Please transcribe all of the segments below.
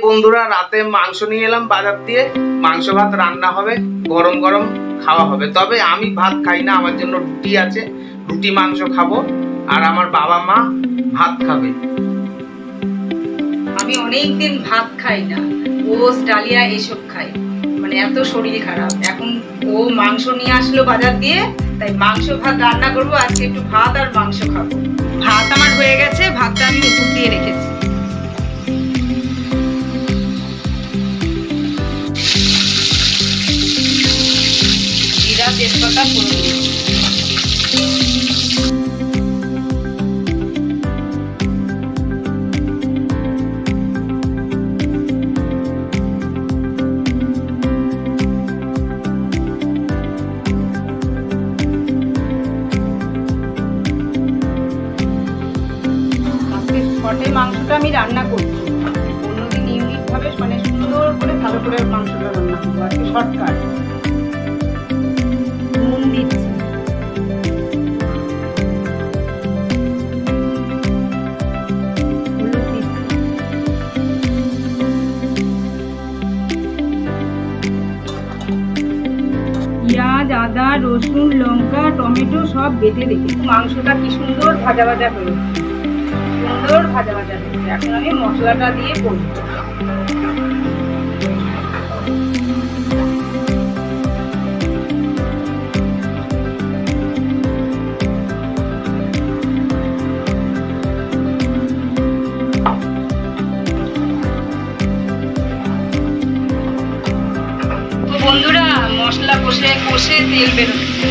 বন্ধুরা রাতে মাংস নিয়ে এলাম বাজার দিয়ে, মাংস ভাত রান্না হবে, গরম গরম খাওয়া হবে। তবে আমি ভাত খাই না, আমার জন্য রুটি আছে, রুটি মাংস খাবো, আর আমার বাবা মা ভাত খাবে। আমি অনেকদিন ভাত খাই না, ওটস ডালিয়া এসব খাই, মানে এত শরীর খারাপ। এখন ও মাংস নিয়ে আসলো বাজার দিয়ে, তাই মাংস ভাত রান্না করবো। আজকে একটু ভাত আর মাংস খাবো। ভাত আমার হয়ে গেছে, ভাতটা আমি উপর দিয়ে রেখেছি। জিরা তেজপাতা ফোড়ন দিচ্ছি। শর্টে মাংসটা আমি রান্না করছি, অন্যদিন ইউনিক ভাবে মানে সুন্দর করে ভালো করে মাংসটা রান্না করবো। আজকে শর্টকাট। নুন দিচ্ছি, হলুদ দিচ্ছি, পেঁয়াজ আদা রসুন লঙ্কা টমেটো সব বেটে রেখেছি। মাংসটা কি সুন্দর ভাজা ভাজা হয়েছে, সুন্দর ভাজা ভাজা হয়েছে। এখন আমি মশলাটা দিয়ে করব। বন্ধুরা মশলা কষে কষে তেল বেরোচ্ছে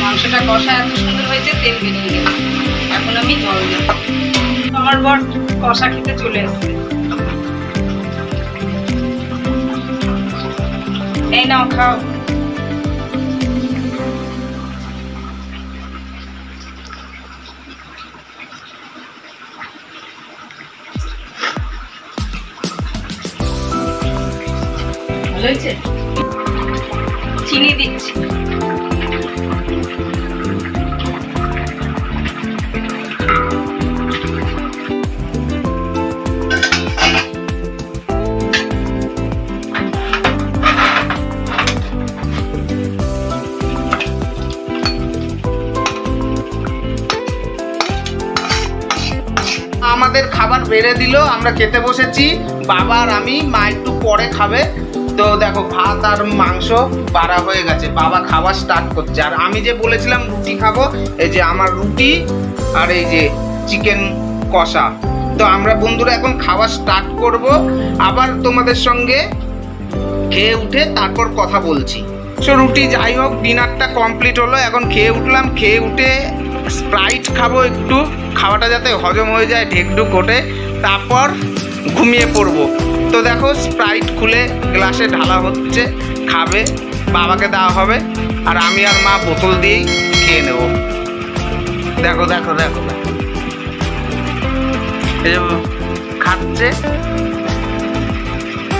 মাংসটা কষা এত সুন্দর হয়েছে, তেল বেরিয়ে গেছে। এখন আমি জল দেব। আমার বর কষা খেতে চলে আসছে। এই নাও খাও। ভালো হয়েছে? চিনি দিচ্ছি। আমাদের খাবার বেড়ে দিল, আমরা খেতে বসেছি। বাবা আর আমি, মা একটু পরে খাবে। তো দেখো ভাত আর মাংস বাড়া হয়ে গেছে, বাবা খাবার স্টার্ট করছে। আর আমি যে বলেছিলাম রুটি খাবো, এই যে আমার রুটি আর এই যে চিকেন কষা। তো আমরা বন্ধুরা এখন খাওয়া স্টার্ট করব। আবার তোমাদের সঙ্গে খেয়ে উঠে তারপর কথা বলছি। সো রুটি যাই হোক, ডিনারটা কমপ্লিট হলো। এখন খেয়ে উঠলাম, খেয়ে উঠে স্প্রাইট খাবো একটু, খাওয়াটা যাতে হজম হয়ে যায় ঢেকঢুক ওঠে, তারপর ঘুমিয়ে পড়বো। তো দেখো স্প্রাইট খুলে গ্লাসে ঢালা হচ্ছে, খাবে, বাবাকে দেওয়া হবে, আর আমি আর মা বোতল দিয়েই খেয়ে নেব। দেখো দেখো দেখো এই খাচ্ছে।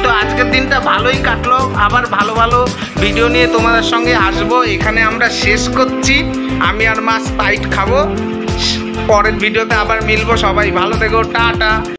তো আজকের দিনটা ভালোই কাটলো, আবার ভালো ভালো ভিডিও নিয়ে তোমাদের সঙ্গে আসবো। এখানে আমরা শেষ করছি, আমি আর মা স্প্রাইট খাবো। পরের ভিডিওতে আবার মিলবো। সবাই ভালো থেকো, টাটা।